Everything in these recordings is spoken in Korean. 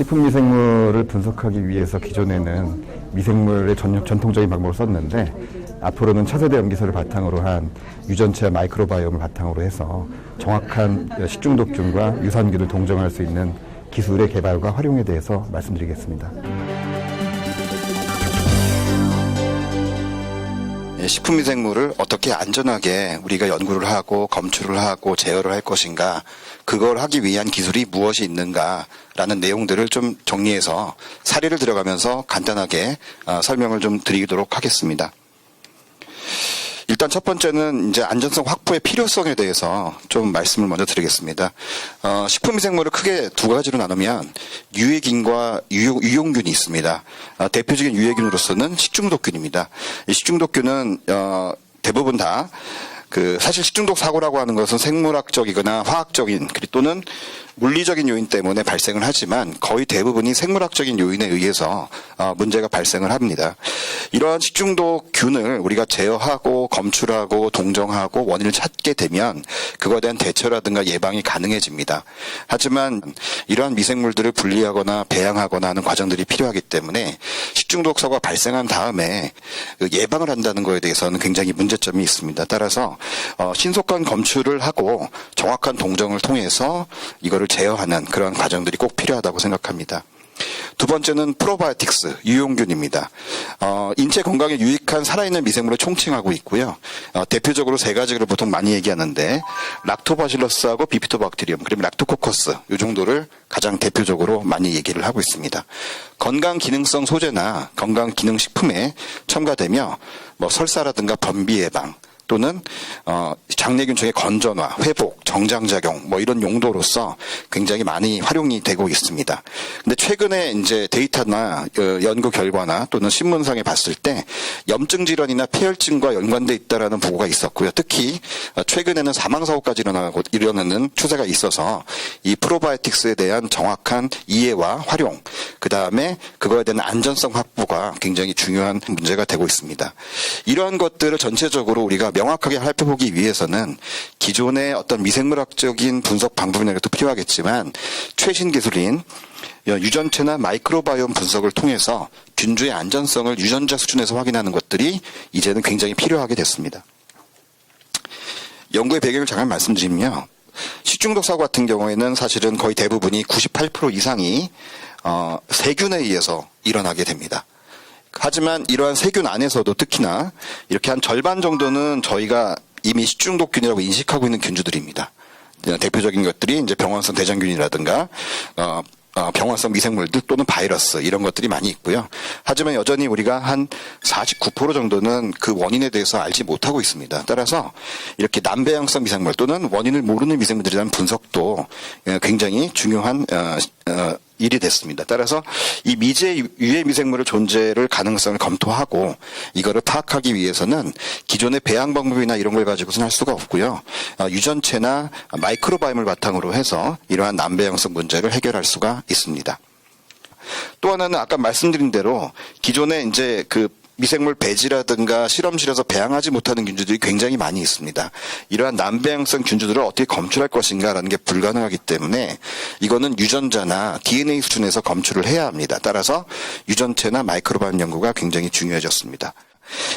식품 미생물을 분석하기 위해서 기존에는 미생물의 전통적인 방법을 썼는데 앞으로는 차세대 염기서를 바탕으로 한 유전체와 마이크로바이옴을 바탕으로 해서 정확한 식중독균과 유산균을 동정할 수 있는 기술의 개발과 활용에 대해서 말씀드리겠습니다. 식품미생물을 어떻게 안전하게 우리가 연구를 하고 검출을 하고 제어를 할 것인가, 그걸 하기 위한 기술이 무엇이 있는가라는 내용들을 좀 정리해서 사례를 들어가면서 간단하게 설명을 좀 드리도록 하겠습니다. 일단 첫 번째는 이제 안전성 확보의 필요성에 대해서 좀 말씀을 먼저 드리겠습니다. 식품미생물을 크게 두 가지로 나누면 유해균과 유용균이 있습니다. 대표적인 유해균으로서는 식중독균입니다. 이 식중독균은 대부분 다 사실 식중독 사고라고 하는 것은 생물학적이거나 화학적인 또는 물리적인 요인 때문에 발생을 하지만 거의 대부분이 생물학적인 요인에 의해서 문제가 발생을 합니다. 이러한 식중독균을 우리가 제어하고 검출하고 동정하고 원인을 찾게 되면 그거에 대한 대처라든가 예방이 가능해집니다. 하지만 이러한 미생물들을 분리하거나 배양하거나 하는 과정들이 필요하기 때문에 식중독 사고가 발생한 다음에 예방을 한다는 것에 대해서는 굉장히 문제점이 있습니다. 따라서 신속한 검출을 하고 정확한 동정을 통해서 이거를 제어하는 그런 과정들이 꼭 필요하다고 생각합니다. 두 번째는 프로바이오틱스, 유용균입니다. 인체 건강에 유익한 살아있는 미생물을 총칭하고 있고요. 대표적으로 세 가지를 보통 많이 얘기하는데 락토바실러스하고 비피토박테리움, 그리고 락토코커스 이 정도를 가장 대표적으로 많이 얘기를 하고 있습니다. 건강 기능성 소재나 건강 기능 식품에 첨가되며 설사라든가 변비 예방 또는 장내균층의 건전화, 회복, 정장작용 이런 용도로서 굉장히 많이 활용이 되고 있습니다. 근데 최근에 이제 데이터나 연구 결과나 또는 신문상에 봤을 때 염증 질환이나 폐혈증과 연관돼 있다라는 보고가 있었고요. 특히 최근에는 사망 사고까지 일어나는 추세가 있어서 이 프로바이오틱스에 대한 정확한 이해와 활용, 그다음에 그거에 대한 안전성 확보가 굉장히 중요한 문제가 되고 있습니다. 이러한 것들을 전체적으로 우리가 명확하게 살펴보기 위해서는 기존의 어떤 미생물학적인 분석 방법이나 것도 필요하겠지만 최신 기술인 유전체나 마이크로바이옴 분석을 통해서 균주의 안전성을 유전자 수준에서 확인하는 것들이 이제는 굉장히 필요하게 됐습니다. 연구의 배경을 잠깐 말씀드리면 식중독 사고 같은 경우에는 사실은 거의 대부분이 98% 이상이 세균에 의해서 일어나게 됩니다. 하지만 이러한 세균 안에서도 특히나 이렇게 한 절반 정도는 저희가 이미 식중독균이라고 인식하고 있는 균주들입니다. 대표적인 것들이 이제 병원성 대장균이라든가 병원성 미생물들 또는 바이러스 이런 것들이 많이 있고요. 하지만 여전히 우리가 한 49% 정도는 그 원인에 대해서 알지 못하고 있습니다. 따라서 이렇게 난배양성 미생물 또는 원인을 모르는 미생물들에 대한 분석도 굉장히 중요한 일이 됐습니다. 따라서 이 미제 유해 미생물의 존재를 가능성을 검토하고 이거를 파악하기 위해서는 기존의 배양 방법이나 이런 걸 가지고서는 할 수가 없고요. 유전체나 마이크로바이옴을 바탕으로 해서 이러한 난배양성 문제를 해결할 수가 있습니다. 또 하나는 아까 말씀드린 대로 기존에 이제 미생물 배지라든가 실험실에서 배양하지 못하는 균주들이 굉장히 많이 있습니다. 이러한 난배양성 균주들을 어떻게 검출할 것인가라는 게 불가능하기 때문에 이거는 유전자나 DNA 수준에서 검출을 해야 합니다. 따라서 유전체나 마이크로바이옴 연구가 굉장히 중요해졌습니다.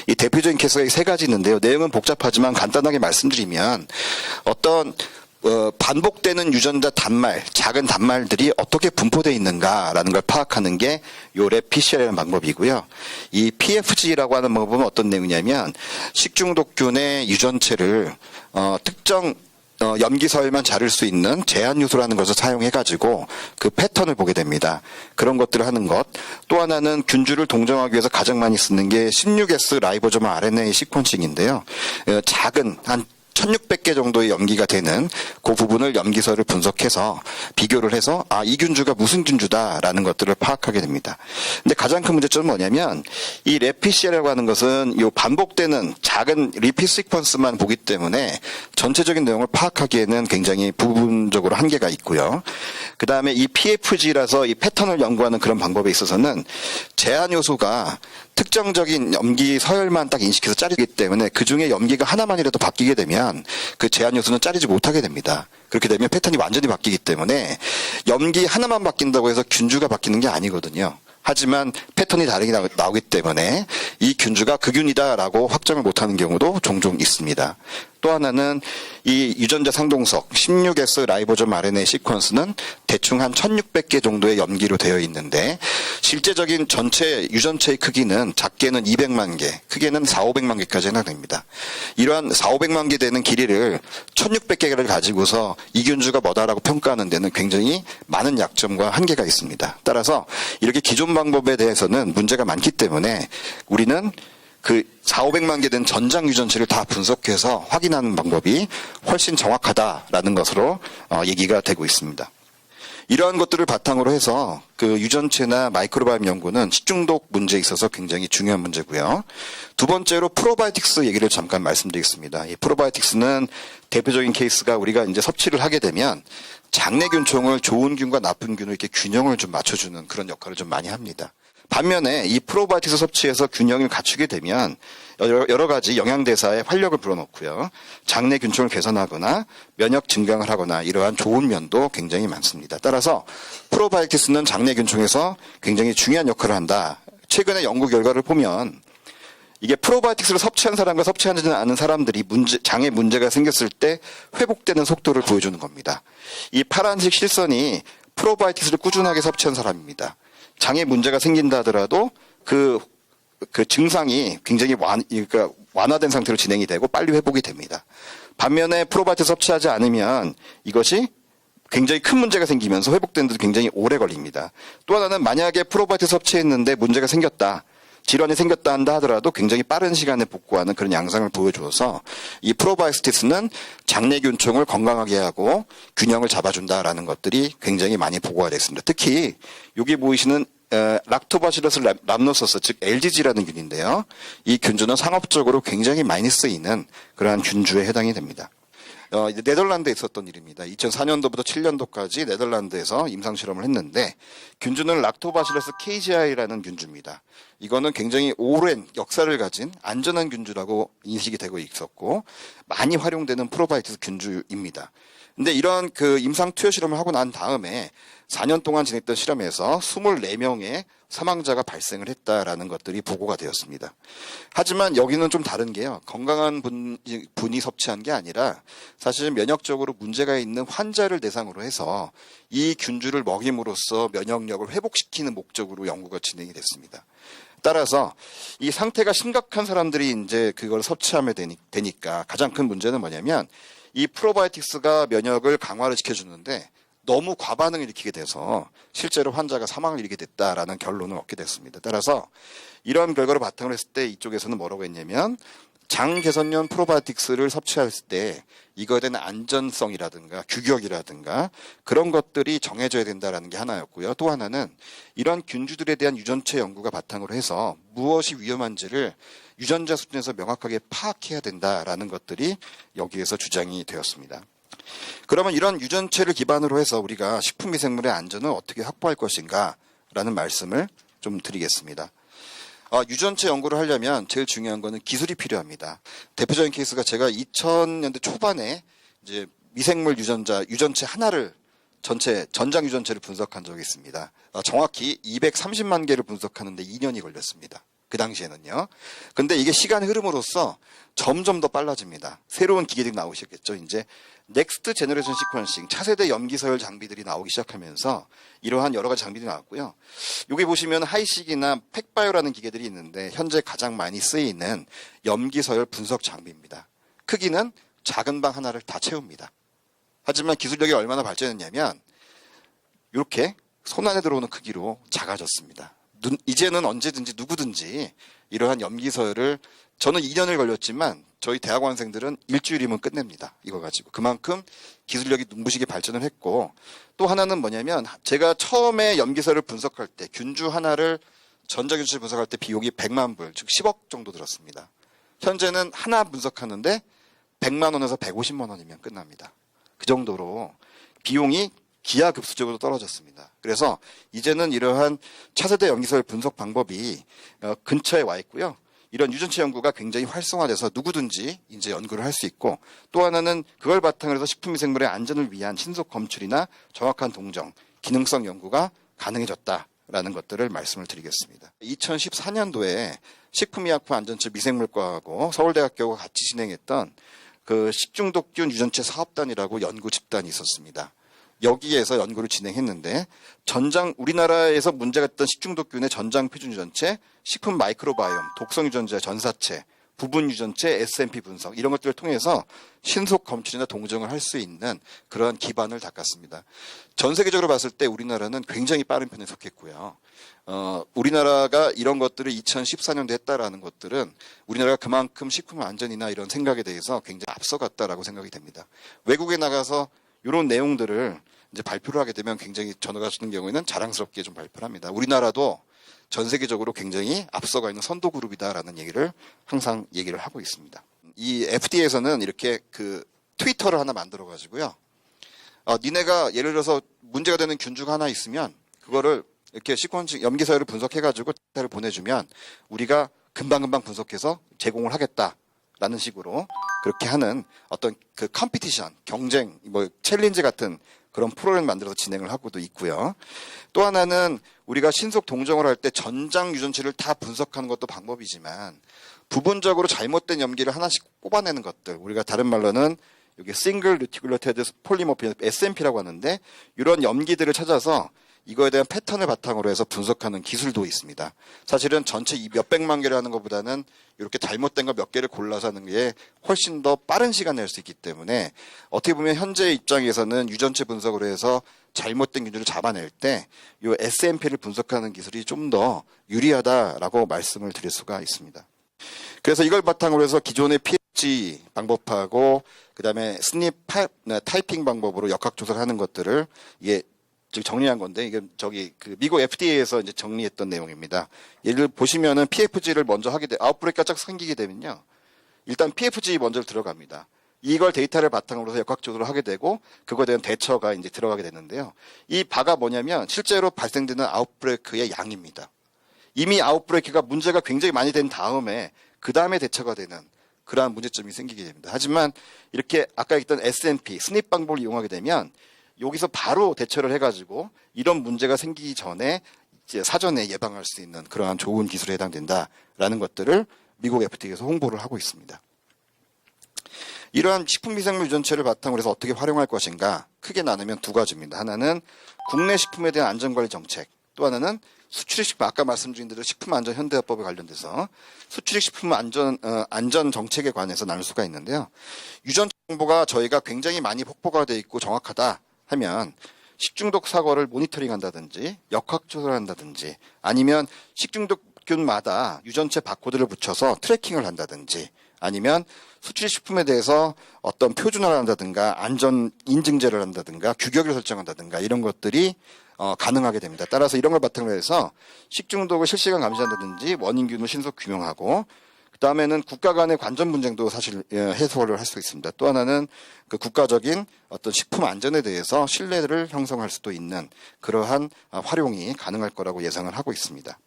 이 대표적인 케이스가 세 가지 있는데요. 내용은 복잡하지만 간단하게 말씀드리면 어떤 반복되는 유전자 단말, 작은 단말들이 어떻게 분포되어 있는가라는 걸 파악하는 게 요 랩PCR이라는 방법이고요. 이 PFG라고 하는 방법은 어떤 내용이냐면 식중독균의 유전체를 특정 염기서열만 자를 수 있는 제한 요소라는 것을 사용해가지고 그 패턴을 보게 됩니다. 그런 것들을 하는 것. 또 하나는 균주를 동정하기 위해서 가장 많이 쓰는 게 16S 라이보조멀 RNA 시퀀싱인데요. 작은 한 1600개 정도의 염기가 되는 그 부분을 염기서를 분석해서 비교를 해서 이 균주가 무슨 균주다라는 것들을 파악하게 됩니다. 근데 가장 큰 문제점은 뭐냐면 이 랩PCR이라고 하는 것은 이 반복되는 작은 리핏 시퀀스만 보기 때문에 전체적인 내용을 파악하기에는 굉장히 부분적으로 한계가 있고요. 그 다음에 이 PFG라서 이 패턴을 연구하는 그런 방법에 있어서는 제한 요소가 특정적인 염기 서열만 딱 인식해서 자르기 때문에 그중에 염기가 하나만이라도 바뀌게 되면 그 제한 요소는 자르지 못하게 됩니다. 그렇게 되면 패턴이 완전히 바뀌기 때문에 염기 하나만 바뀐다고 해서 균주가 바뀌는 게 아니거든요. 하지만 패턴이 다르게 나오기 때문에 이 균주가 극균이다라고 확정을 못하는 경우도 종종 있습니다. 또 하나는 이 유전자 상동석 16S 라이보점 RNA 시퀀스는 대충 한 1600개 정도의 염기로 되어 있는데 실제적인 전체 유전체의 크기는 작게는 200만 개, 크게는 4,500만 개까지 해당됩니다. 이러한 4,500만 개 되는 길이를 1600개를 가지고서 이 균주가 뭐다라고 평가하는 데는 굉장히 많은 약점과 한계가 있습니다. 따라서 이렇게 기존 방법에 대해서는 문제가 많기 때문에 우리는 그 4,500만 개 된 전장 유전체를 다 분석해서 확인하는 방법이 훨씬 정확하다라는 것으로 얘기가 되고 있습니다. 이러한 것들을 바탕으로 해서 그 유전체나 마이크로바이옴 연구는 식중독 문제에 있어서 굉장히 중요한 문제고요. 두 번째로 프로바이오틱스 얘기를 잠깐 말씀드리겠습니다. 이 프로바이오틱스는 대표적인 케이스가 우리가 이제 섭취를 하게 되면 장내균총을 좋은 균과 나쁜 균을 이렇게 균형을 좀 맞춰주는 그런 역할을 좀 많이 합니다. 반면에 이 프로바이오틱스 섭취에서 균형을 갖추게 되면 여러 가지 영양대사에 활력을 불어넣고요. 장내 균총을 개선하거나 면역 증강을 하거나 이러한 좋은 면도 굉장히 많습니다. 따라서 프로바이오틱스는 장내 균총에서 굉장히 중요한 역할을 한다. 최근의 연구 결과를 보면 이게 프로바이오틱스를 섭취한 사람과 섭취하지 않은 사람들이 장에 문제가 생겼을 때 회복되는 속도를 보여주는 겁니다. 이 파란색 실선이 프로바이오틱스를 꾸준하게 섭취한 사람입니다. 장에 문제가 생긴다 하더라도 그 증상이 굉장히 완화된 상태로 진행이 되고 빨리 회복이 됩니다. 반면에 프로바이오틱스 섭취하지 않으면 이것이 굉장히 큰 문제가 생기면서 회복되는데도 굉장히 오래 걸립니다. 또 하나는 만약에 프로바이오틱스 섭취했는데 문제가 생겼다. 질환이 생겼다 한다 하더라도 굉장히 빠른 시간에 복구하는 그런 양상을 보여줘서 이 프로바이오틱스는 장내균총을 건강하게 하고 균형을 잡아준다라는 것들이 굉장히 많이 보고가 됐습니다. 특히 여기 보이시는 락토바실러스 람노소스 즉 LGG라는 균인데요. 이 균주는 상업적으로 굉장히 많이 쓰이는 그러한 균주에 해당이 됩니다. 네덜란드에 있었던 일입니다. 2004년도부터 7년도까지 네덜란드에서 임상실험을 했는데 균주는 락토바실러스 KGI라는 균주입니다. 이거는 굉장히 오랜 역사를 가진 안전한 균주라고 인식이 되고 있었고 많이 활용되는 프로바이오틱스 균주입니다. 근데 이런 그 임상 투여 실험을 하고 난 다음에 4년 동안 진행했던 실험에서 24명의 사망자가 발생을 했다라는 것들이 보고가 되었습니다. 하지만 여기는 좀 다른 게요. 건강한 분이 섭취한 게 아니라 사실 면역적으로 문제가 있는 환자를 대상으로 해서 이 균주를 먹임으로써 면역력을 회복시키는 목적으로 연구가 진행이 됐습니다. 따라서 이 상태가 심각한 사람들이 이제 그걸 섭취하면 되니까 가장 큰 문제는 뭐냐면 이 프로바이오틱스가 면역을 강화를 시켜주는데 너무 과반응을 일으키게 돼서 실제로 환자가 사망을 일으키게 됐다라는 결론을 얻게 됐습니다. 따라서 이런 결과를 바탕으로 했을 때 이쪽에서는 뭐라고 했냐면 장 개선용 프로바이오틱스를 섭취했을 때 이거에 대한 안전성이라든가 규격이라든가 그런 것들이 정해져야 된다라는 게 하나였고요. 또 하나는 이런 균주들에 대한 유전체 연구가 바탕으로 해서 무엇이 위험한지를 유전자 수준에서 명확하게 파악해야 된다라는 것들이 여기에서 주장이 되었습니다. 그러면 이런 유전체를 기반으로 해서 우리가 식품위생물의 안전을 어떻게 확보할 것인가 라는 말씀을 좀 드리겠습니다. 유전체 연구를 하려면 제일 중요한 거는 기술이 필요합니다. 대표적인 케이스가 제가 2000년대 초반에 이제 미생물 유전체 하나를 전장 유전체를 분석한 적이 있습니다. 정확히 230만 개를 분석하는데 2년이 걸렸습니다. 그 당시에는요. 근데 이게 시간의 흐름으로써 점점 더 빨라집니다. 새로운 기계들이 나오셨겠죠. 이제 넥스트 제너레이션 시퀀싱, 차세대 염기서열 장비들이 나오기 시작하면서 이러한 여러 가지 장비들이 나왔고요. 여기 보시면 하이식이나 팩바이오라는 기계들이 있는데 현재 가장 많이 쓰이는 염기서열 분석 장비입니다. 크기는 작은 방 하나를 다 채웁니다. 하지만 기술력이 얼마나 발전했냐면 이렇게 손 안에 들어오는 크기로 작아졌습니다. 이제는 언제든지 누구든지 이러한 염기서열을 저는 2년을 걸렸지만 저희 대학원생들은 일주일이면 끝냅니다. 이거 가지고. 그만큼 기술력이 눈부시게 발전을 했고 또 하나는 뭐냐면 제가 처음에 염기서열을 분석할 때 균주 하나를 전자균주를 분석할 때 비용이 100만 불, 즉 10억 정도 들었습니다. 현재는 하나 분석하는데 100만 원에서 150만 원이면 끝납니다. 그 정도로 비용이 기하급수적으로 떨어졌습니다. 그래서 이제는 이러한 차세대 염기설 분석 방법이 근처에 와 있고요. 이런 유전체 연구가 굉장히 활성화돼서 누구든지 이제 연구를 할 수 있고, 또 하나는 그걸 바탕으로 해서 식품위생물의 안전을 위한 신속 검출이나 정확한 동정, 기능성 연구가 가능해졌다라는 것들을 말씀을 드리겠습니다. 2014년도에 식품의약품 안전처 미생물과하고 서울대학교가 같이 진행했던 그 식중독균 유전체 사업단이라고 연구 집단이 있었습니다. 여기에서 연구를 진행했는데 우리나라에서 문제가 됐던 식중독균의 전장 표준 유전체, 식품 마이크로바이옴, 독성 유전자 전사체, 부분 유전체, SMP 분석 이런 것들을 통해서 신속 검출이나 동정을 할 수 있는 그러한 기반을 닦았습니다. 전 세계적으로 봤을 때 우리나라는 굉장히 빠른 편에 속했고요. 우리나라가 이런 것들을 2014년도에 했다라는 것들은 우리나라가 그만큼 식품 안전이나 이런 생각에 대해서 굉장히 앞서갔다라고 생각이 됩니다. 외국에 나가서 이런 내용들을 이제 발표를 하게 되면 굉장히 저 같은 경우에는 자랑스럽게 좀 발표를 합니다. 우리나라도 전 세계적으로 굉장히 앞서가 있는 선도 그룹이다라는 얘기를 항상 얘기를 하고 있습니다. 이 FDA에서는 이렇게 그 트위터를 하나 만들어 가지고요. 니네가 예를 들어서 문제가 되는 균주가 하나 있으면 그거를 이렇게 시퀀스 염기서열을 분석해 가지고 데이터를 보내주면 우리가 금방금방 분석해서 제공을 하겠다라는 식으로 그렇게 하는 어떤 그 컴피티션, 경쟁, 뭐 챌린지 같은 그런 프로그램을 만들어서 진행을 하고도 있고요. 또 하나는 우리가 신속 동정을 할 때 전장 유전체를 다 분석하는 것도 방법이지만 부분적으로 잘못된 염기를 하나씩 뽑아내는 것들, 우리가 다른 말로는 여기 싱글 루티큘러테드 폴리모피 SNP라고 하는데 이런 염기들을 찾아서 이거에 대한 패턴을 바탕으로 해서 분석하는 기술도 있습니다. 사실은 전체 몇백만 개를 하는 것보다는 이렇게 잘못된 거 몇 개를 골라서 하는 게 훨씬 더 빠른 시간을 낼 수 있기 때문에 어떻게 보면 현재 입장에서는 유전체 분석으로 해서 잘못된 균들을 잡아낼 때 이 SNP를 분석하는 기술이 좀 더 유리하다라고 말씀을 드릴 수가 있습니다. 그래서 이걸 바탕으로 해서 기존의 PFG 방법하고 그다음에 스닙 타이핑 방법으로 역학 조사를 하는 것들을 이게 정리한 건데 이게 그 미국 FDA에서 이제 정리했던 내용입니다. 예를 보시면은 PFG를 먼저 하게 아웃브레이크가 쫙 생기게 되면요. 일단 PFG 먼저 들어갑니다. 이걸 데이터를 바탕으로 해서 역학조사를 하게 되고 그거에 대한 대처가 이제 들어가게 되는데요. 이 바가 뭐냐면 실제로 발생되는 아웃브레이크의 양입니다. 이미 아웃브레이크가 문제가 굉장히 많이 된 다음에 그 다음에 대처가 되는 그러한 문제점이 생기게 됩니다. 하지만 이렇게 아까 했던 SNP, 스닙 방법을 이용하게 되면 여기서 바로 대처를 해가지고 이런 문제가 생기기 전에 이제 사전에 예방할 수 있는 그러한 좋은 기술에 해당된다라는 것들을 미국 FDA에서 홍보를 하고 있습니다. 이러한 식품미생물 유전체를 바탕으로 해서 어떻게 활용할 것인가 크게 나누면 두 가지입니다. 하나는 국내 식품에 대한 안전관리 정책, 또 하나는 수출입 식품, 아까 말씀드린 대로 식품안전현대화법에 관련돼서 수출입 식품 안전 정책에 관해서 나눌 수가 있는데요. 유전체 정보가 저희가 굉장히 많이 확보가 돼 있고 정확하다 하면 식중독 사고를 모니터링한다든지 역학조사를 한다든지 아니면 식중독균마다 유전체 바코드를 붙여서 트래킹을 한다든지 아니면 수출식품에 대해서 어떤 표준화를 한다든가 안전 인증제를 한다든가 규격을 설정한다든가 이런 것들이 가능하게 됩니다. 따라서 이런 걸 바탕으로 해서 식중독을 실시간 감시한다든지 원인균을 신속 규명하고 그다음에는 국가 간의 관전 분쟁도 사실 해소를 할 수 있습니다. 또 하나는 그 국가적인 어떤 식품 안전에 대해서 신뢰를 형성할 수도 있는 그러한 활용이 가능할 거라고 예상을 하고 있습니다.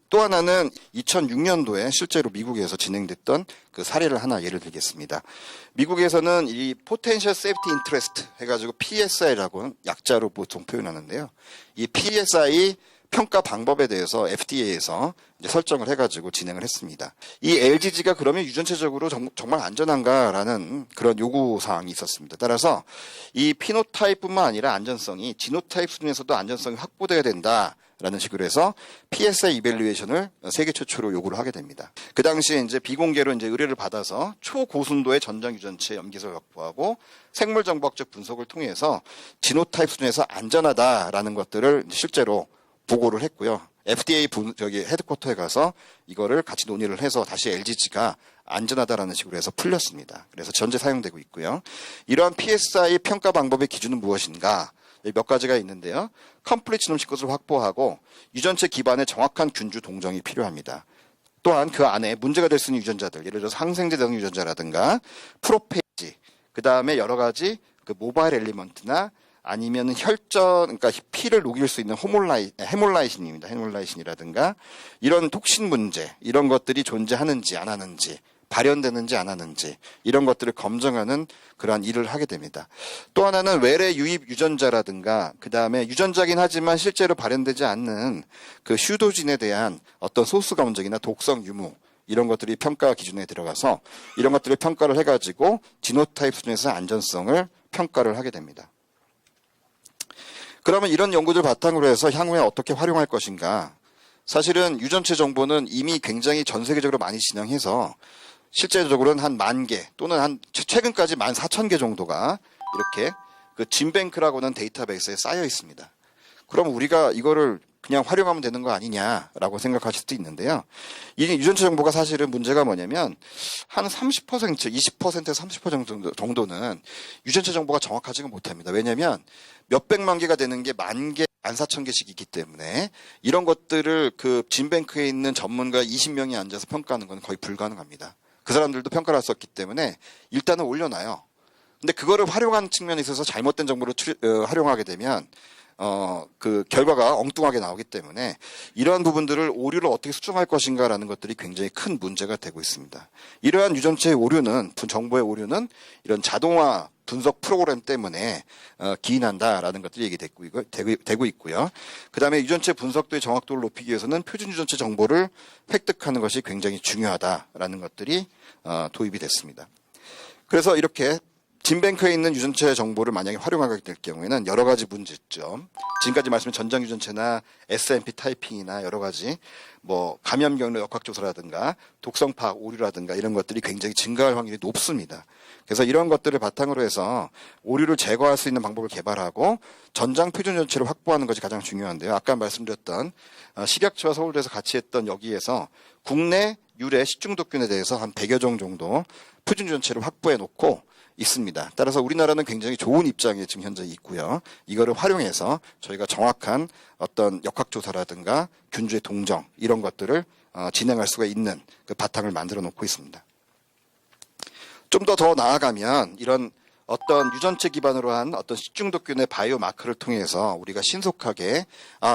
또 하나는 2006년도에 실제로 미국에서 진행됐던 그 사례를 하나 예를 들겠습니다. 미국에서는 이 Potential Safety Interest 해가지고 PSI라고 약자로 보통 표현하는데요. 이 PSI 평가 방법에 대해서 FDA에서 이제 설정을 해가지고 진행을 했습니다. 이 LGG가 그러면 유전체적으로 정말 안전한가라는 그런 요구 사항이 있었습니다. 따라서 이 피노타입뿐만 아니라 안전성이 지노타입 수준에서도 안전성이 확보돼야 된다라는 식으로 해서 PSI 이밸류에이션을 세계 최초로 요구를 하게 됩니다. 그 당시에 이제 비공개로 이제 의뢰를 받아서 초고순도의 전장 유전체 염기서를 확보하고 생물 정보학적 분석을 통해서 지노타입 수준에서 안전하다라는 것들을 실제로 보고를 했고요. FDA 헤드쿼터에 가서 이거를 같이 논의를 해서 다시 LGG가 안전하다라는 식으로 해서 풀렸습니다. 그래서 전제 사용되고 있고요. 이러한 PSI 평가 방법의 기준은 무엇인가? 몇 가지가 있는데요. 컴플리트 지놈식 것을 확보하고 유전체 기반의 정확한 균주 동정이 필요합니다. 또한 그 안에 문제가 될 수 있는 유전자들, 예를 들어서 항생제 대응 유전자라든가 프로페이지, 그 다음에 여러 가지 그 모바일 엘리먼트나 아니면 혈전, 그러니까 피를 녹일 수 있는 헤몰라이신입니다. 헤몰라이신이라든가 이런 톡신 문제, 이런 것들이 존재하는지 안 하는지, 발현되는지 안 하는지 이런 것들을 검증하는 그러한 일을 하게 됩니다. 또 하나는 외래 유입 유전자라든가 그 다음에 유전자긴 하지만 실제로 발현되지 않는 그 슈도진에 대한 어떤 소수 검증이나 독성 유무 이런 것들이 평가 기준에 들어가서 이런 것들을 평가를 해가지고 지노타입 수준에서 안전성을 평가를 하게 됩니다. 그러면 이런 연구들 바탕으로 해서 향후에 어떻게 활용할 것인가? 사실은 유전체 정보는 이미 굉장히 전 세계적으로 많이 진행해서 실제적으로는 한 10,000개 또는 한 최근까지 14,000개 정도가 이렇게 그 진뱅크라고는 데이터베이스에 쌓여 있습니다. 그럼 우리가 이거를 그냥 활용하면 되는 거 아니냐라고 생각하실 수도 있는데요. 이 유전체 정보가 사실은 문제가 뭐냐면 한 30%, 20%에서 30% 정도는 유전체 정보가 정확하지가 못합니다. 왜냐하면 몇백만 개가 되는 게 10,000개, 14,000개씩 있기 때문에 이런 것들을 그 진뱅크에 있는 전문가 20명이 앉아서 평가하는 건 거의 불가능합니다. 그 사람들도 평가를 할 수 없기 때문에 일단은 올려놔요. 근데 그거를 활용하는 측면에 있어서 잘못된 정보를 활용하게 되면 그 결과가 엉뚱하게 나오기 때문에 이러한 부분들을 오류를 어떻게 수정할 것인가라는 것들이 굉장히 큰 문제가 되고 있습니다. 이러한 유전체의 오류는, 정보의 오류는 이런 자동화 분석 프로그램 때문에 기인한다라는 것들이 얘기되고 있고요. 그 다음에 유전체 분석도의 정확도를 높이기 위해서는 표준 유전체 정보를 획득하는 것이 굉장히 중요하다라는 것들이 도입이 됐습니다. 그래서 이렇게 진뱅크에 있는 유전체 정보를 만약에 활용하게 될 경우에는 여러 가지 문제점, 지금까지 말씀드린 전장 유전체나 SMP 타이핑이나 여러 가지 뭐 감염 경로 역학 조사라든가 독성 파악 오류라든가 이런 것들이 굉장히 증가할 확률이 높습니다. 그래서 이런 것들을 바탕으로 해서 오류를 제거할 수 있는 방법을 개발하고 전장 표준 유전체를 확보하는 것이 가장 중요한데요. 아까 말씀드렸던 식약처와 서울대에서 같이 했던 여기에서 국내 유래 식중독균에 대해서 한 100여 종 정도 표준 유전체를 확보해 놓고 있습니다. 따라서 우리나라는 굉장히 좋은 입장에 지금 현재 있고요. 이거를 활용해서 저희가 정확한 어떤 역학조사라든가 균주의 동정 이런 것들을 진행할 수가 있는 그 바탕을 만들어 놓고 있습니다. 좀 더 나아가면 이런 어떤 유전체 기반으로 한 어떤 식중독균의 바이오 마크를 통해서 우리가 신속하게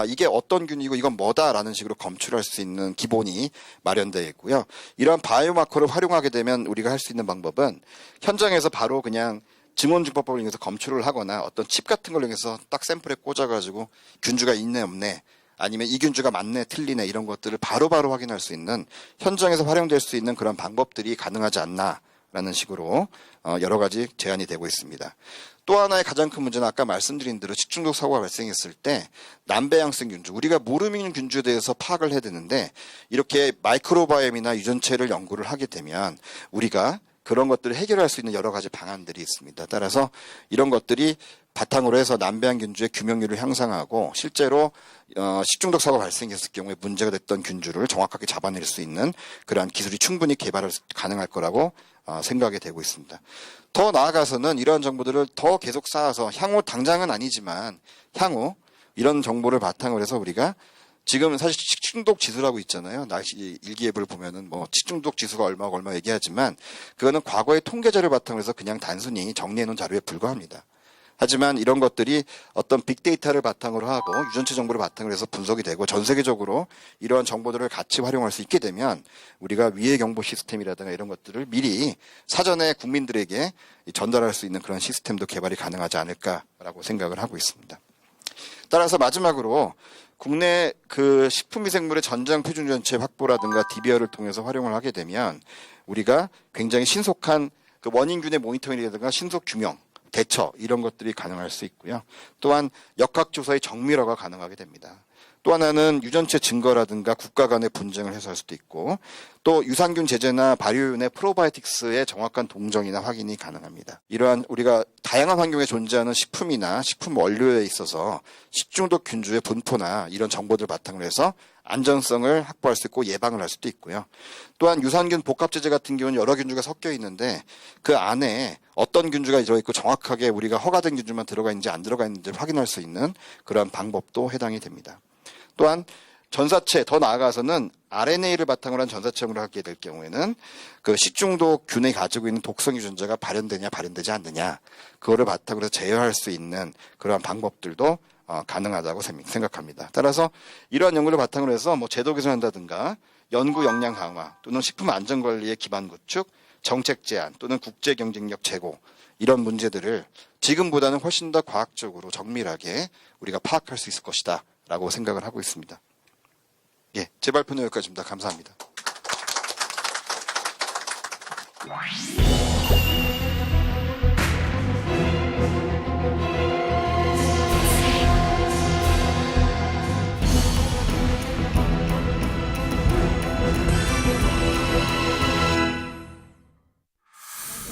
이게 어떤 균이고 이건 뭐다라는 식으로 검출할 수 있는 기본이 마련되어 있고요. 이러한 바이오 마커를 활용하게 되면 우리가 할 수 있는 방법은 현장에서 바로 그냥 증원증법법을 이용해서 검출을 하거나 어떤 칩 같은 걸 이용해서 딱 샘플에 꽂아가지고 균주가 있네 없네 아니면 이 균주가 맞네 틀리네 이런 것들을 바로바로 확인할 수 있는 현장에서 활용될 수 있는 그런 방법들이 가능하지 않나 라는 식으로 여러 가지 제안이 되고 있습니다. 또 하나의 가장 큰 문제는 아까 말씀드린 대로 식중독 사고가 발생했을 때 남배양성 균주, 우리가 모르는 균주에 대해서 파악을 해야 되는데 이렇게 마이크로바이옴이나 유전체를 연구를 하게 되면 우리가 그런 것들을 해결할 수 있는 여러 가지 방안들이 있습니다. 따라서 이런 것들이 바탕으로 해서 남배양 균주의 규명률을 향상하고 실제로 식중독 사고가 발생했을 경우에 문제가 됐던 균주를 정확하게 잡아낼 수 있는 그러한 기술이 충분히 개발 가능할 거라고 생각이 되고 있습니다. 더 나아가서는 이러한 정보들을 더 계속 쌓아서 향후 당장은 아니지만 향후 이런 정보를 바탕으로 해서 우리가 지금 사실 식중독 지수라고 있잖아요. 날씨 일기예보를 보면은 뭐 식중독 지수가 얼마고 얼마 얘기하지만 그거는 과거의 통계자를 바탕으로 해서 그냥 단순히 정리해 놓은 자료에 불과합니다. 하지만 이런 것들이 어떤 빅데이터를 바탕으로 하고 유전체 정보를 바탕으로 해서 분석이 되고 전 세계적으로 이러한 정보들을 같이 활용할 수 있게 되면 우리가 위해 경보 시스템이라든가 이런 것들을 미리 사전에 국민들에게 전달할 수 있는 그런 시스템도 개발이 가능하지 않을까라고 생각을 하고 있습니다. 따라서 마지막으로 국내 그 식품위생물의 전장 표준 유전체 확보라든가 DBR을 통해서 활용을 하게 되면 우리가 굉장히 신속한 그 원인균의 모니터링이라든가 신속 규명 대처 이런 것들이 가능할 수 있고요. 또한 역학조사의 정밀화가 가능하게 됩니다. 또 하나는 유전체 증거라든가 국가 간의 분쟁을 해소할 수도 있고 또 유산균 제제나 발효윤의 프로바이오틱스의 정확한 동정이나 확인이 가능합니다. 이러한 우리가 다양한 환경에 존재하는 식품이나 식품 원료에 있어서 식중독 균주의 분포나 이런 정보들 바탕으로 해서 안전성을 확보할 수 있고 예방을 할 수도 있고요. 또한 유산균 복합제제 같은 경우는 여러 균주가 섞여 있는데 그 안에 어떤 균주가 들어있고 정확하게 우리가 허가된 균주만 들어가 있는지 안 들어가 있는지를 확인할 수 있는 그러한 방법도 해당이 됩니다. 또한 전사체 더 나아가서는 RNA를 바탕으로 한 전사체험을 하게 될 경우에는 그 식중독균이 가지고 있는 독성 유전자가 발현되냐 발현되지 않느냐 그거를 바탕으로 제어할 수 있는 그러한 방법들도 가능하다고 생각합니다. 따라서 이러한 연구를 바탕으로 해서 뭐 제도 개선한다든가 연구 역량 강화 또는 식품 안전 관리의 기반 구축, 정책 제안 또는 국제 경쟁력 제고 이런 문제들을 지금보다는 훨씬 더 과학적으로 정밀하게 우리가 파악할 수 있을 것이다 라고 생각을 하고 있습니다. 예, 제 발표는 여기까지입니다. 감사합니다.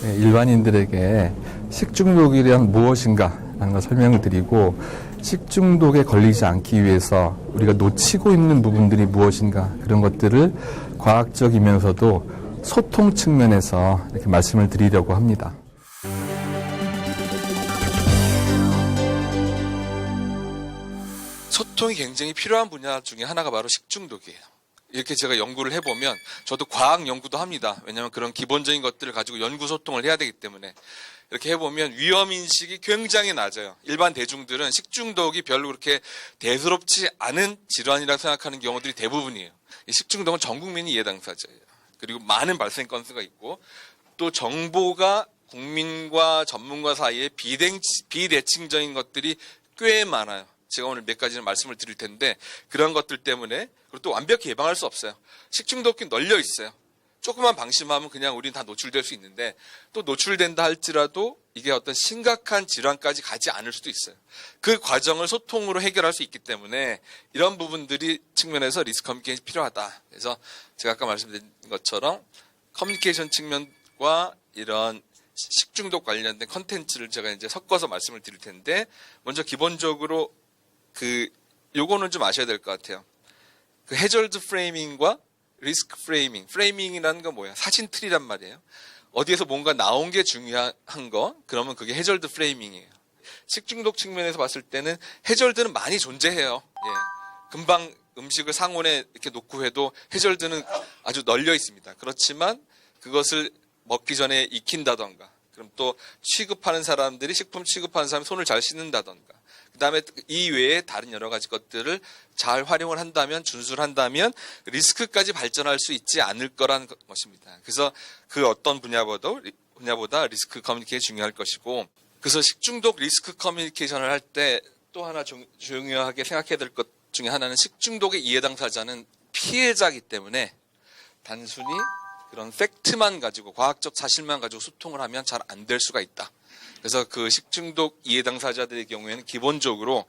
일반인들에게 식중독이란 무엇인가 라는 걸 설명을 드리고 식중독에 걸리지 않기 위해서 우리가 놓치고 있는 부분들이 무엇인가 그런 것들을 과학적이면서도 소통 측면에서 이렇게 말씀을 드리려고 합니다. 소통이 굉장히 필요한 분야 중에 하나가 바로 식중독이에요. 이렇게 제가 연구를 해보면 저도 과학 연구도 합니다. 왜냐하면 그런 기본적인 것들을 가지고 연구 소통을 해야 되기 때문에 이렇게 해보면 위험인식이 굉장히 낮아요. 일반 대중들은 식중독이 별로 그렇게 대수롭지 않은 질환이라고 생각하는 경우들이 대부분이에요. 이 식중독은 전 국민이 이해 당사자예요. 그리고 많은 발생 건수가 있고 또 정보가 국민과 전문가 사이에 비대칭적인 것들이 꽤 많아요. 제가 오늘 몇 가지는 말씀을 드릴 텐데 그런 것들 때문에 그리고 또 완벽히 예방할 수 없어요. 식중독균 널려 있어요. 조금만 방심하면 그냥 우린 다 노출될 수 있는데 또 노출된다 할지라도 이게 어떤 심각한 질환까지 가지 않을 수도 있어요. 그 과정을 소통으로 해결할 수 있기 때문에 이런 부분들이 측면에서 리스크 커뮤니케이션이 필요하다. 그래서 제가 아까 말씀드린 것처럼 커뮤니케이션 측면과 이런 식중독 관련된 컨텐츠를 제가 이제 섞어서 말씀을 드릴 텐데 먼저 기본적으로 요거는 좀 아셔야 될 것 같아요. 그 해저드 프레이밍과 리스크 프레이밍. 프레이밍이라는 건 뭐야? 사진 틀이란 말이에요. 어디에서 뭔가 나온 게 중요한 거, 그러면 그게 해저드 프레이밍이에요. 식중독 측면에서 봤을 때는 해저드는 많이 존재해요. 예. 금방 음식을 상온에 이렇게 놓고 해도 해저드는 아주 널려 있습니다. 그렇지만 그것을 먹기 전에 익힌다던가, 그럼 또 취급하는 사람들이 식품 취급하는 사람이 손을 잘 씻는다던가, 그 다음에 이 외에 다른 여러 가지 것들을 잘 활용을 한다면, 준수를 한다면 리스크까지 발전할 수 있지 않을 거라는 것입니다. 그래서 그 어떤 분야보다 리스크 커뮤니케이션이 중요할 것이고, 그래서 식중독 리스크 커뮤니케이션을 할 때 또 하나 중요하게 생각해야 될 것 중에 하나는 식중독의 이해 당사자는 피해자이기 때문에 단순히 그런 팩트만 가지고 과학적 사실만 가지고 소통을 하면 잘 안 될 수가 있다. 그래서 그 식중독 이해 당사자들의 경우에는 기본적으로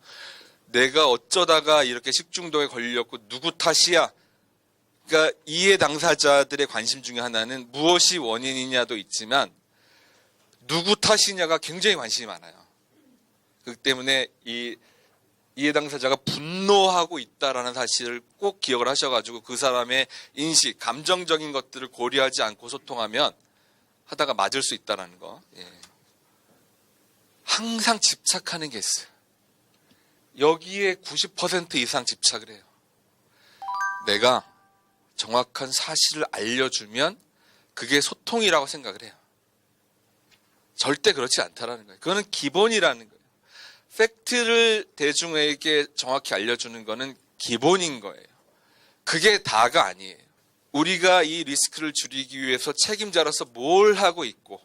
내가 어쩌다가 이렇게 식중독에 걸렸고 누구 탓이야. 그러니까 이해 당사자들의 관심 중에 하나는 무엇이 원인이냐도 있지만 누구 탓이냐가 굉장히 관심이 많아요. 그렇기 때문에 이 이해 당사자가 분노하고 있다라는 사실을 꼭 기억을 하셔가지고 그 사람의 인식, 감정적인 것들을 고려하지 않고 소통하면 하다가 맞을 수 있다라는 거. 예. 항상 집착하는 게 있어요. 여기에 90% 이상 집착을 해요. 내가 정확한 사실을 알려주면 그게 소통이라고 생각을 해요. 절대 그렇지 않다라는 거예요. 그거는 기본이라는 거예요. 팩트를 대중에게 정확히 알려주는 거는 기본인 거예요. 그게 다가 아니에요. 우리가 이 리스크를 줄이기 위해서 책임자로서 뭘 하고 있고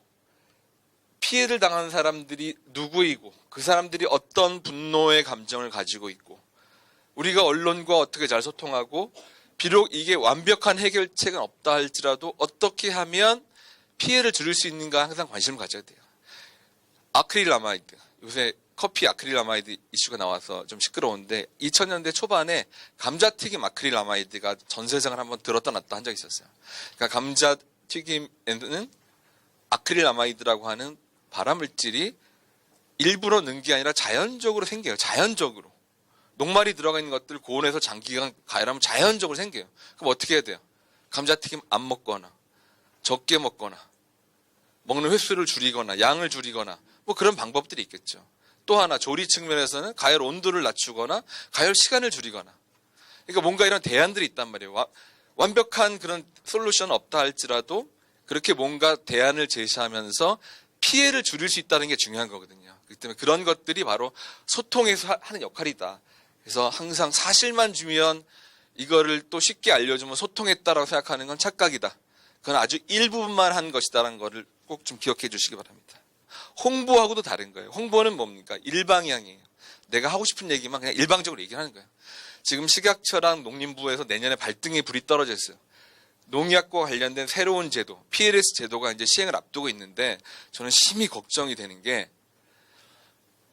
피해를 당한 사람들이 누구이고 그 사람들이 어떤 분노의 감정을 가지고 있고 우리가 언론과 어떻게 잘 소통하고 비록 이게 완벽한 해결책은 없다 할지라도 어떻게 하면 피해를 줄일 수 있는가 항상 관심을 가져야 돼요. 아크릴아마이드, 요새 커피 아크릴아마이드 이슈가 나와서 좀 시끄러운데 2000년대 초반에 감자튀김 아크릴아마이드가 전 세상을 한번 들었다 놨다 한 적이 있었어요. 그러니까 감자튀김에는 아크릴아마이드라고 하는 발암물질이 일부러 넣은 게 아니라 자연적으로 생겨요. 자연적으로. 녹말이 들어가 있는 것들 고온에서 장기간 가열하면 자연적으로 생겨요. 그럼 어떻게 해야 돼요? 감자튀김 안 먹거나 적게 먹거나 먹는 횟수를 줄이거나 양을 줄이거나 뭐 그런 방법들이 있겠죠. 또 하나 조리 측면에서는 가열 온도를 낮추거나 가열 시간을 줄이거나 그러니까 뭔가 이런 대안들이 있단 말이에요. 완벽한 그런 솔루션은 없다 할지라도 그렇게 뭔가 대안을 제시하면서 피해를 줄일 수 있다는 게 중요한 거거든요. 그렇기 때문에 그런 것들이 바로 소통에서 하는 역할이다. 그래서 항상 사실만 주면 이거를 또 쉽게 알려주면 소통했다라고 생각하는 건 착각이다. 그건 아주 일부분만 한 것이다라는 거를 꼭 좀 기억해 주시기 바랍니다. 홍보하고도 다른 거예요. 홍보는 뭡니까? 일방향이에요. 내가 하고 싶은 얘기만 그냥 일방적으로 얘기하는 거예요. 지금 식약처랑 농림부에서 내년에 발등에 불이 떨어져 있어요. 농약과 관련된 새로운 제도, PLS 제도가 이제 시행을 앞두고 있는데 저는 심히 걱정이 되는 게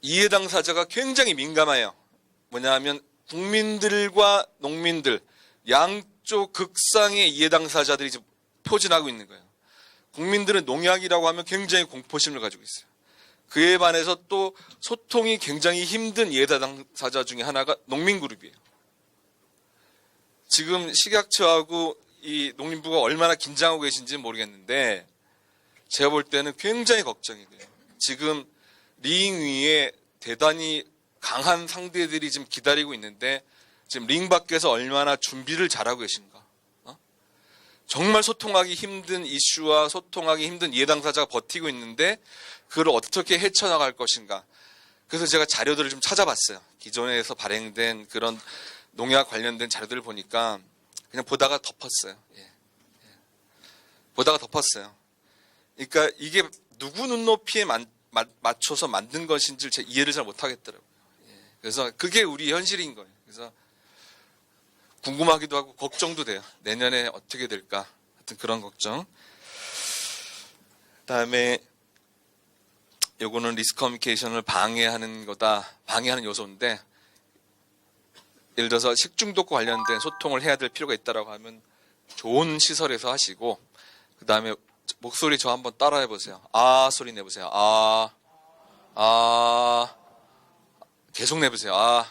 이해 당사자가 굉장히 민감해요. 뭐냐면 국민들과 농민들 양쪽 극상의 이해 당사자들이 지금 포진하고 있는 거예요. 국민들은 농약이라고 하면 굉장히 공포심을 가지고 있어요. 그에 반해서 또 소통이 굉장히 힘든 이해 당사자 중에 하나가 농민그룹이에요. 지금 식약처하고 이 농림부가 얼마나 긴장하고 계신지는 모르겠는데 제가 볼 때는 굉장히 걱정이 돼요. 지금 링 위에 대단히 강한 상대들이 지금 기다리고 있는데 지금 링 밖에서 얼마나 준비를 잘하고 계신가. 정말 소통하기 힘든 이슈와 소통하기 힘든 이해 당사자가 버티고 있는데 그걸 어떻게 헤쳐나갈 것인가. 그래서 제가 자료들을 좀 찾아봤어요. 기존에서 발행된 그런 농약 관련된 자료들을 보니까 그냥 보다가 덮었어요. 보다가 덮었어요. 그러니까 이게 누구 눈높이에 맞춰서 만든 것인지 제가 이해를 잘 못하겠더라고요. 그래서 그게 우리 현실인 거예요. 그래서 궁금하기도 하고 걱정도 돼요. 내년에 어떻게 될까? 하여튼 그런 걱정. 그다음에 요거는 리스크 커뮤니케이션을 방해하는 거다. 방해하는 요소인데 예를 들어서 식중독과 관련된 소통을 해야 될 필요가 있다라고 하면 좋은 시설에서 하시고 그다음에 목소리 저 한번 따라해 보세요. 아 소리 내보세요. 계속 내보세요.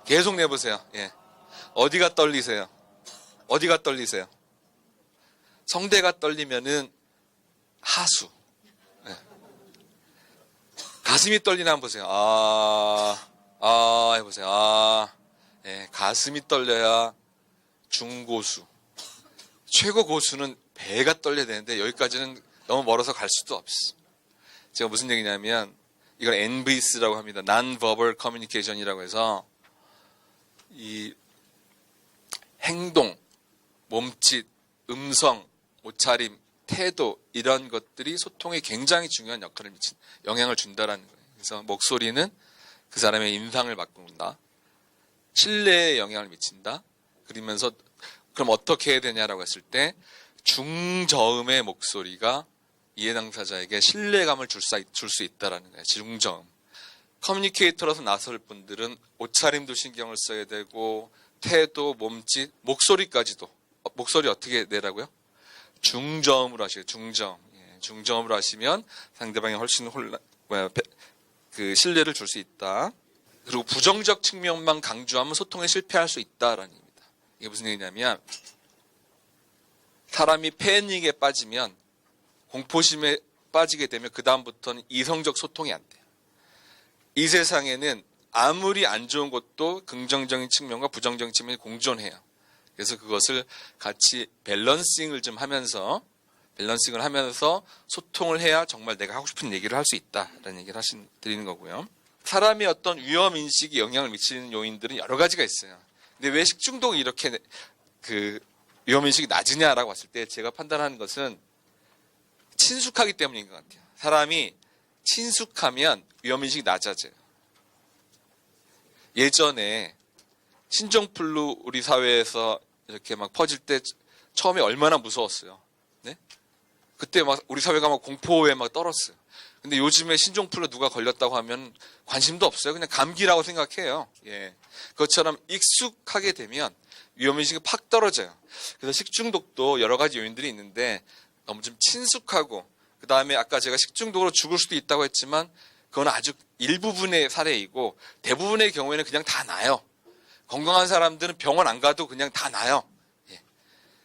계속 내보세요. 예. 어디가 떨리세요? 어디가 떨리세요? 성대가 떨리면은 하수. 예. 가슴이 떨리나 한번 보세요. 해보세요. 예, 가슴이 떨려야 중고수. 최고 고수는 배가 떨려야 되는데 여기까지는 너무 멀어서 갈 수도 없어. 제가 무슨 얘기냐면 이걸 NVC라고 합니다. Non-verbal communication이라고 해서 이 행동, 몸짓, 음성, 옷차림, 태도 이런 것들이 소통에 굉장히 중요한 역할을 영향을 준다라는 거예요. 그래서 목소리는 그 사람의 인상을 바꾼다. 신뢰에 영향을 미친다. 그러면서 그럼 어떻게 해야 되냐라고 했을 때 중저음의 목소리가 이해 당사자에게 신뢰감을 줄 수 있다라는 거예요. 중저음. 커뮤니케이터로서 나설 분들은 옷차림도 신경을 써야 되고 태도, 몸짓, 목소리까지도. 목소리 어떻게 내라고요? 중저음으로 하시고 중저음. 예, 중저음으로 하시면 상대방이 훨씬 신뢰를 줄 수 있다. 그리고 부정적 측면만 강조하면 소통에 실패할 수 있다라는 얘기입니다. 이게 무슨 얘기냐면 사람이 패닉에 빠지면 공포심에 빠지게 되면 그 다음부터는 이성적 소통이 안 돼요. 이 세상에는 아무리 안 좋은 것도 긍정적인 측면과 부정적인 측면이 공존해요. 그래서 그것을 같이 밸런싱을 하면서 소통을 해야 정말 내가 하고 싶은 얘기를 할 수 있다라는 얘기를 드리는 거고요. 사람의 어떤 위험 인식이 영향을 미치는 요인들은 여러 가지가 있어요. 근데 왜 식중독이 이렇게 위험 인식이 낮으냐라고 봤을 때 제가 판단하는 것은 친숙하기 때문인 것 같아요. 사람이 친숙하면 위험 인식이 낮아져요. 예전에 신종플루 우리 사회에서 이렇게 막 퍼질 때 처음에 얼마나 무서웠어요. 네? 그때 막 우리 사회가 막 공포에 막 떨었어요. 근데 요즘에 신종플루 누가 걸렸다고 하면 관심도 없어요. 그냥 감기라고 생각해요. 예. 그것처럼 익숙하게 되면 위험인식이 팍 떨어져요. 그래서 식중독도 여러 가지 요인들이 있는데 너무 좀 친숙하고 그 다음에 아까 제가 식중독으로 죽을 수도 있다고 했지만 그건 아주 일부분의 사례이고 대부분의 경우에는 그냥 다 나요. 건강한 사람들은 병원 안 가도 그냥 다 나요. 예.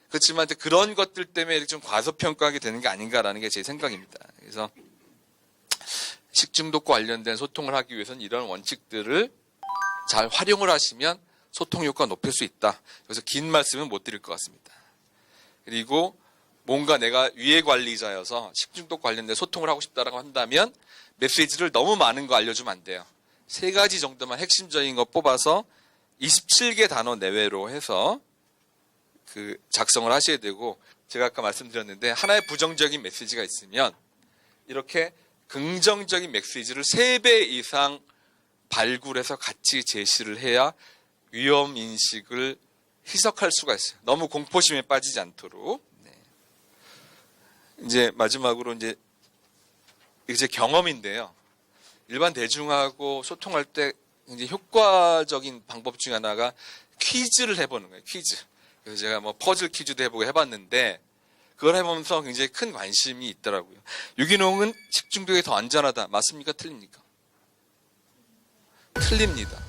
그렇지만 그런 것들 때문에 좀 과소평가하게 되는 게 아닌가라는 게 제 생각입니다. 그래서 식중독과 관련된 소통을 하기 위해서는 이런 원칙들을 잘 활용을 하시면 소통 효과가 높일 수 있다. 그래서 긴 말씀은 못 드릴 것 같습니다. 그리고 뭔가 내가 위해 관리자여서 식중독 관련된 소통을 하고 싶다라고 한다면 메시지를 너무 많은 거 알려주면 안 돼요. 3가지 정도만 핵심적인 거 뽑아서 27개 단어 내외로 해서 그 작성을 하셔야 되고, 제가 아까 말씀드렸는데 하나의 부정적인 메시지가 있으면 이렇게 긍정적인 메시지를 3배 이상 발굴해서 같이 제시를 해야 위험 인식을 희석할 수가 있어요. 너무 공포심에 빠지지 않도록. 네. 이제 마지막으로 이제 이게 제 경험인데요. 일반 대중하고 소통할 때 이제 효과적인 방법 중에 하나가 퀴즈를 해보는 거예요. 퀴즈. 그래서 제가 뭐 퍼즐 퀴즈도 해보고 해봤는데 그걸 해보면서 굉장히 큰 관심이 있더라고요. 유기농은 식중독에 더 안전하다. 맞습니까? 틀립니까? 틀립니다.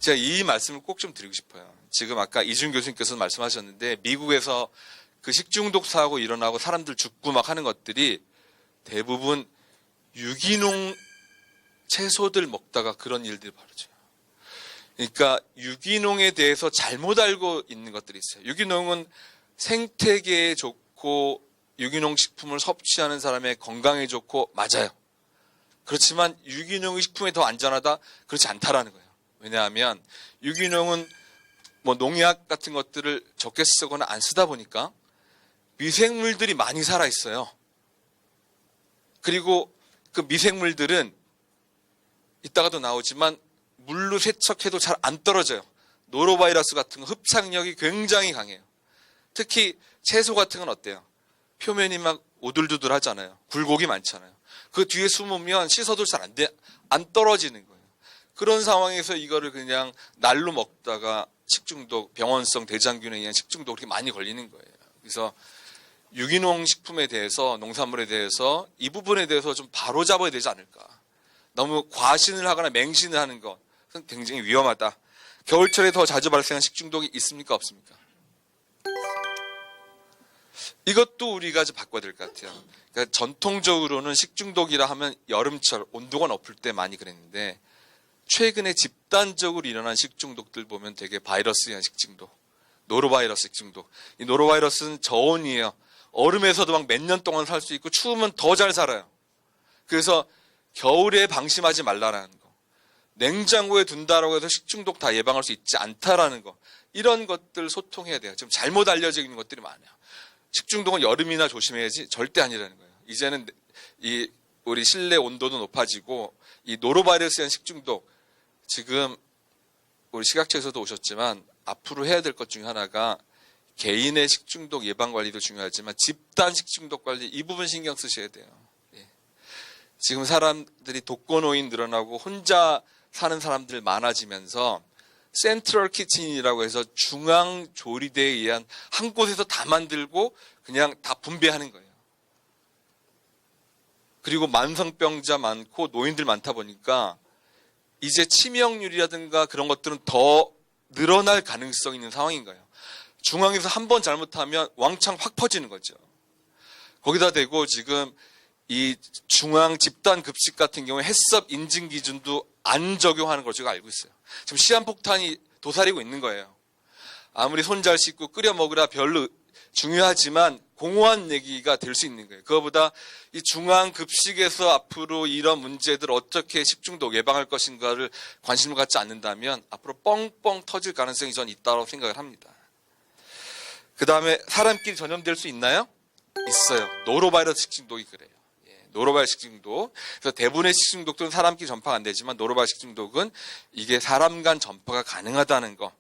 제가 이 말씀을 꼭 좀 드리고 싶어요. 지금 아까 이준 교수님께서 말씀하셨는데 미국에서 그 식중독 사고 일어나고 사람들 죽고 막 하는 것들이 대부분 유기농 채소들 먹다가 그런 일들이 벌어져요. 그러니까 유기농에 대해서 잘못 알고 있는 것들이 있어요. 유기농은 생태계에 좋고 유기농 식품을 섭취하는 사람의 건강에 좋고 맞아요. 그렇지만 유기농 식품이 더 안전하다? 그렇지 않다라는 거예요. 왜냐하면 유기농은 뭐 농약 같은 것들을 적게 쓰거나 안 쓰다 보니까 미생물들이 많이 살아 있어요. 그리고 그 미생물들은 이따가도 나오지만 물로 세척해도 잘 안 떨어져요. 노로바이러스 같은 거 흡착력이 굉장히 강해요. 특히 채소 같은 건 어때요? 표면이 막 오돌두돌 하잖아요. 굴곡이 많잖아요. 그 뒤에 숨으면 씻어도 잘 안 떨어지는 거예요. 그런 상황에서 이거를 그냥 날로 먹다가 식중독, 병원성 대장균에 의한 식중독 그렇게 많이 걸리는 거예요. 그래서 유기농 식품에 대해서, 농산물에 대해서 이 부분에 대해서 좀 바로 잡아야 되지 않을까. 너무 과신을 하거나 맹신을 하는 것은 굉장히 위험하다. 겨울철에 더 자주 발생하는 식중독이 있습니까? 없습니까? 이것도 우리가 좀 바꿔야 될 것 같아요. 그러니까 전통적으로는 식중독이라 하면 여름철 온도가 높을 때 많이 그랬는데 최근에 집단적으로 일어난 식중독들 보면 되게 바이러스에 의한 식중독, 노로바이러스 식중독. 이 노로바이러스는 저온이에요. 얼음에서도 막 몇 년 동안 살 수 있고 추우면 더 잘 살아요. 그래서 겨울에 방심하지 말라라는 거. 냉장고에 둔다라고 해서 식중독 다 예방할 수 있지 않다라는 거. 이런 것들 소통해야 돼요. 지금 잘못 알려져 있는 것들이 많아요. 식중독은 여름이나 조심해야지 절대 아니라는 거예요. 이제는 이 우리 실내 온도도 높아지고 이 노로바이러스에 의한 식중독, 지금 우리 시각처에서도 오셨지만 앞으로 해야 될 것 중에 하나가 개인의 식중독 예방 관리도 중요하지만 집단 식중독 관리, 이 부분 신경 쓰셔야 돼요. 예. 지금 사람들이 독거노인 늘어나고 혼자 사는 사람들 많아지면서 센트럴 키친이라고 해서 중앙 조리대에 의한 한 곳에서 다 만들고 그냥 다 분배하는 거예요. 그리고 만성병자 많고 노인들 많다 보니까 이제 치명률이라든가 그런 것들은 더 늘어날 가능성이 있는 상황인 거예요. 중앙에서 한 번 잘못하면 왕창 확 퍼지는 거죠. 거기다 대고 지금 이 중앙 집단 급식 같은 경우에 해썹 인증 기준도 안 적용하는 걸 제가 알고 있어요. 지금 시한폭탄이 도사리고 있는 거예요. 아무리 손 잘 씻고 끓여 먹으라 별로 중요하지만 공허한 얘기가 될 수 있는 거예요. 그거보다 이 중앙 급식에서 앞으로 이런 문제들 어떻게 식중독 예방할 것인가를 관심을 갖지 않는다면 앞으로 뻥뻥 터질 가능성이 저는 있다고 생각을 합니다. 그 다음에 사람끼리 전염될 수 있나요? 있어요. 노로바이러스 식중독이 그래요. 노로바이러스 식중독. 그래서 대부분의 식중독들은 사람끼리 전파가 안 되지만 노로바이러스 식중독은 이게 사람 간 전파가 가능하다는 거.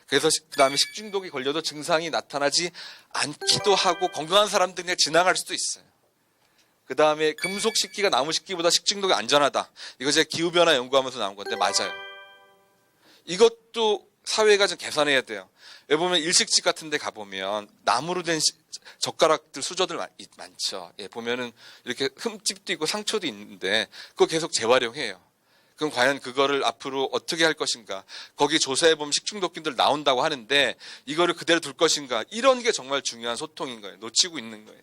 그래서 그 다음에 식중독이 걸려도 증상이 나타나지 않기도 하고 건강한 사람들이 그냥 지나갈 수도 있어요. 그 다음에 금속 식기가 나무 식기보다 식중독이 안전하다. 이거 제가 기후변화 연구하면서 나온 건데 맞아요. 이것도 사회가 좀 개선해야 돼요. 여기 보면 일식집 같은 데 가보면 나무로 된 젓가락들, 수저들 많죠. 예, 보면은 이렇게 흠집도 있고 상처도 있는데 그거 계속 재활용해요. 그럼 과연 그거를 앞으로 어떻게 할 것인가? 거기 조사해보면 식중독균들 나온다고 하는데 이거를 그대로 둘 것인가? 이런 게 정말 중요한 소통인 거예요. 놓치고 있는 거예요.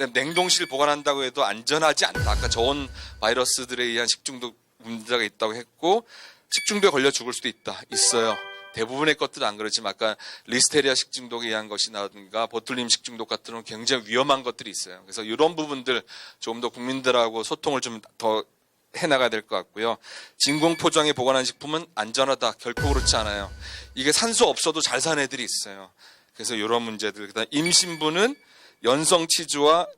예. 냉동실 보관한다고 해도 안전하지 않다. 아까 저온 바이러스들에 의한 식중독 문제가 있다고 했고 식중독에 걸려 죽을 수도 있다. 있어요. 대부분의 것들은 안 그렇지만 아까 리스테리아 식중독에 의한 것이라든가 보툴림 식중독 같은 건 굉장히 위험한 것들이 있어요. 그래서 이런 부분들 좀 더 국민들하고 소통을 좀 더 해나가야 될 것 같고요. 진공 포장에 보관한 식품은 안전하다. 결코 그렇지 않아요. 이게 산소 없어도 잘 사는 애들이 있어요. 그래서 이런 문제들. 그다음 임신부는 연성 치즈와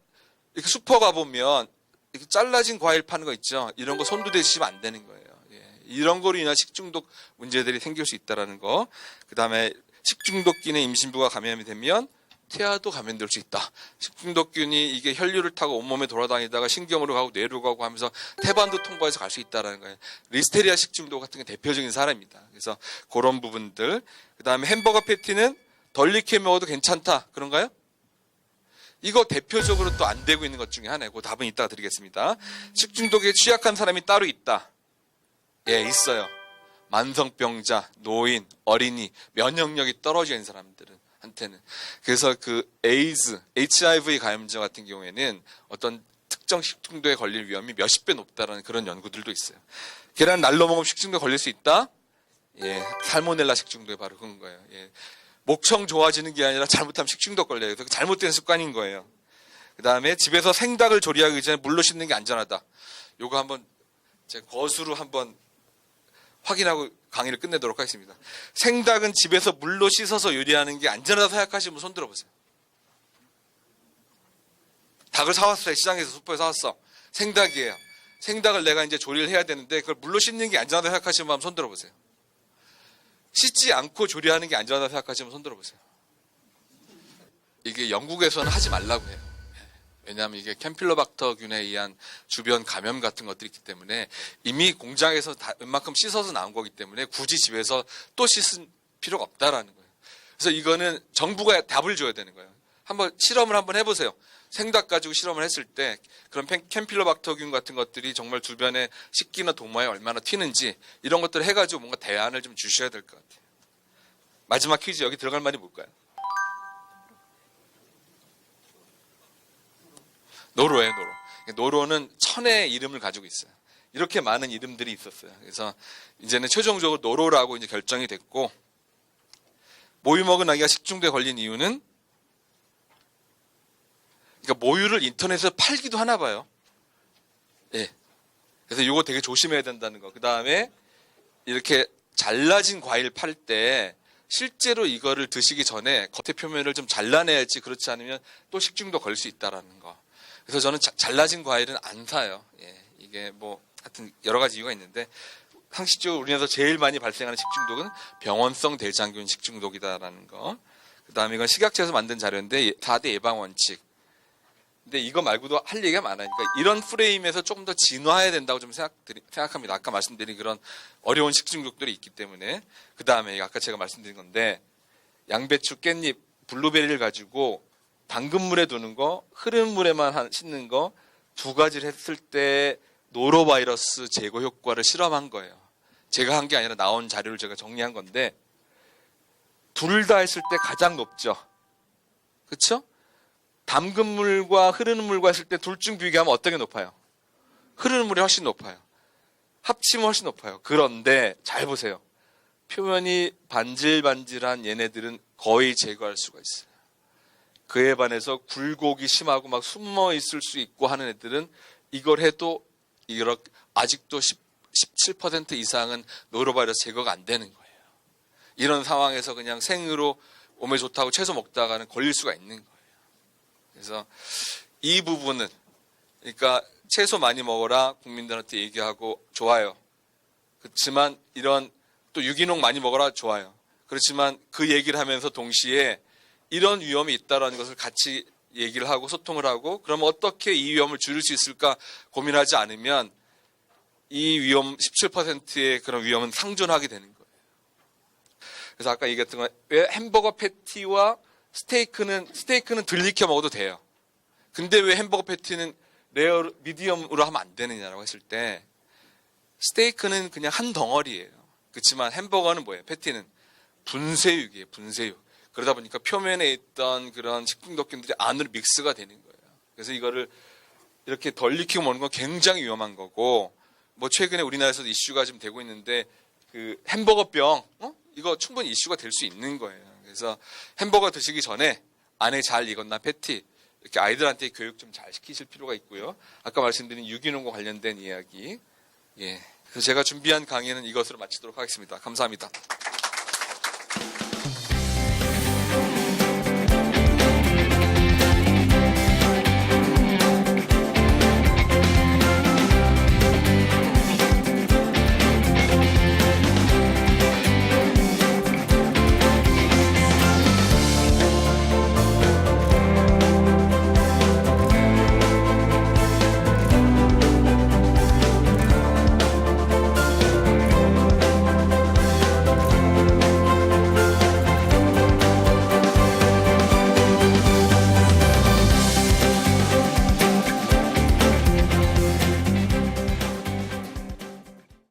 이렇게 슈퍼 가보면 이렇게 잘라진 과일 파는 거 있죠. 이런 거 손도 대시면 안 되는 거예요. 예. 이런 거로 인한 식중독 문제들이 생길 수 있다는 거. 그다음에 식중독균에 임신부가 감염이 되면 태아도 감염될 수 있다. 식중독균이 이게 혈류를 타고 온몸에 돌아다니다가 신경으로 가고 뇌로 가고 하면서 태반도 통과해서 갈 수 있다는 거예요. 리스테리아 식중독 같은 게 대표적인 사례입니다. 그래서 그런 부분들. 그다음에 햄버거 패티는 덜 익혀 먹어도 괜찮다. 그런가요? 이거 대표적으로 또 안 되고 있는 것 중에 하나고 답은 이따가 드리겠습니다. 식중독에 취약한 사람이 따로 있다. 예, 있어요. 만성병자, 노인, 어린이, 면역력이 떨어져 있는 사람들은 한테는. 그래서 그 에이즈, HIV 감염자 같은 경우에는 어떤 특정 식중독에 걸릴 위험이 몇십 배 높다라는 그런 연구들도 있어요. 계란 날로 먹으면 식중독에 걸릴 수 있다? 예, 살모넬라 식중독에 바로 그런 거예요. 예. 목청 좋아지는 게 아니라 잘못하면 식중독 걸려요. 그래서 잘못된 습관인 거예요. 그 다음에 집에서 생닭을 조리하기 전에 물로 씻는 게 안전하다. 요거 한번 제 거수로 한번 확인하고 강의를 끝내도록 하겠습니다. 생닭은 집에서 물로 씻어서 요리하는 게 안전하다 생각하시는 분 손 들어보세요. 닭을 사왔어요. 시장에서 슈퍼에 사왔어. 생닭이에요. 생닭을 내가 이제 조리를 해야 되는데 그걸 물로 씻는 게 안전하다 생각하시는 분 한번 손 들어보세요. 씻지 않고 조리하는 게 안전하다 생각하시면 손 들어보세요. 이게 영국에서는 하지 말라고 해요. 왜냐하면 이게 캠필로박터균에 의한 주변 감염 같은 것들이 있기 때문에 이미 공장에서 웬만큼 씻어서 나온 거기 때문에 굳이 집에서 또 씻을 필요가 없다라는 거예요. 그래서 이거는 정부가 답을 줘야 되는 거예요. 한번 실험을 한번 해보세요. 생닭 가지고 실험을 했을 때 그런 캠필로박터균 같은 것들이 정말 주변에 식기나 도마에 얼마나 튀는지 이런 것들을 해가지고 뭔가 대안을 좀 주셔야 될 것 같아요. 마지막 퀴즈 여기 들어갈 말이 뭘까요? 노로예요, 노로. 노로는 천의 이름을 가지고 있어요. 이렇게 많은 이름들이 있었어요. 그래서 이제는 최종적으로 노로라고 이제 결정이 됐고, 모유 먹은 아기가 식중독에 걸린 이유는, 그러니까 모유를 인터넷에서 팔기도 하나 봐요. 예. 그래서 이거 되게 조심해야 된다는 거. 그 다음에 이렇게 잘라진 과일 팔 때 실제로 이거를 드시기 전에 겉의 표면을 좀 잘라내야지 그렇지 않으면 또 식중독 걸릴 수 있다라는 거. 그래서 저는 잘라진 과일은 안 사요. 예, 이게 뭐 하여튼 여러 가지 이유가 있는데 상식적으로 우리나라에서 제일 많이 발생하는 식중독은 병원성 대장균 식중독이다라는 거. 그다음에 이건 식약처에서 만든 자료인데 4대 예방 원칙. 근데 이거 말고도 할 얘기가 많아요. 그러니까 이런 프레임에서 조금 더 진화해야 된다고 좀 생각합니다. 아까 말씀드린 그런 어려운 식중독들이 있기 때문에. 그다음에 아까 제가 말씀드린 건데 양배추, 깻잎, 블루베리를 가지고 담근물에 두는 거, 흐른 물에만 씻는 거 두 가지를 했을 때 노로바이러스 제거 효과를 실험한 거예요. 제가 한 게 아니라 나온 자료를 제가 정리한 건데 둘 다 했을 때 가장 높죠. 그렇죠? 담근 물과 흐르는 물과 했을 때 둘 중 비교하면 어떤 게 높아요? 흐르는 물이 훨씬 높아요. 합치면 훨씬 높아요. 그런데 잘 보세요. 표면이 반질반질한 얘네들은 거의 제거할 수가 있어요. 그에 반해서 굴곡이 심하고 막 숨어 있을 수 있고 하는 애들은 이걸 해도 아직도 17% 이상은 노로바이러스 제거가 안 되는 거예요. 이런 상황에서 그냥 생으로 몸에 좋다고 채소 먹다가는 걸릴 수가 있는 거예요. 그래서 이 부분은 그러니까 채소 많이 먹어라 국민들한테 얘기하고 좋아요. 그렇지만 이런 또 유기농 많이 먹어라 좋아요. 그렇지만 그 얘기를 하면서 동시에 이런 위험이 있다는 것을 같이 얘기를 하고 소통을 하고 그러면 어떻게 이 위험을 줄일 수 있을까 고민하지 않으면 이 위험 17%의 그런 위험은 상존하게 되는 거예요. 그래서 아까 얘기했던 건 왜 햄버거 패티와 스테이크는 덜 익혀 먹어도 돼요. 근데 왜 햄버거 패티는 레어 미디엄으로 하면 안 되느냐라고 했을 때 스테이크는 그냥 한 덩어리예요. 그렇지만 햄버거는 뭐예요? 패티는 분쇄육이에요. 분쇄육. 그러다 보니까 표면에 있던 그런 식중독균들이 안으로 믹스가 되는 거예요. 그래서 이거를 이렇게 덜 익히고 먹는 건 굉장히 위험한 거고 뭐 최근에 우리나라에서도 이슈가 좀 되고 있는데 그 햄버거병 이거 충분히 이슈가 될 수 있는 거예요. 그래서 햄버거 드시기 전에 안에 잘 익었나 패티 이렇게 아이들한테 교육 좀 잘 시키실 필요가 있고요. 아까 말씀드린 유기농과 관련된 이야기. 예. 그래서 제가 준비한 강의는 이것으로 마치도록 하겠습니다. 감사합니다.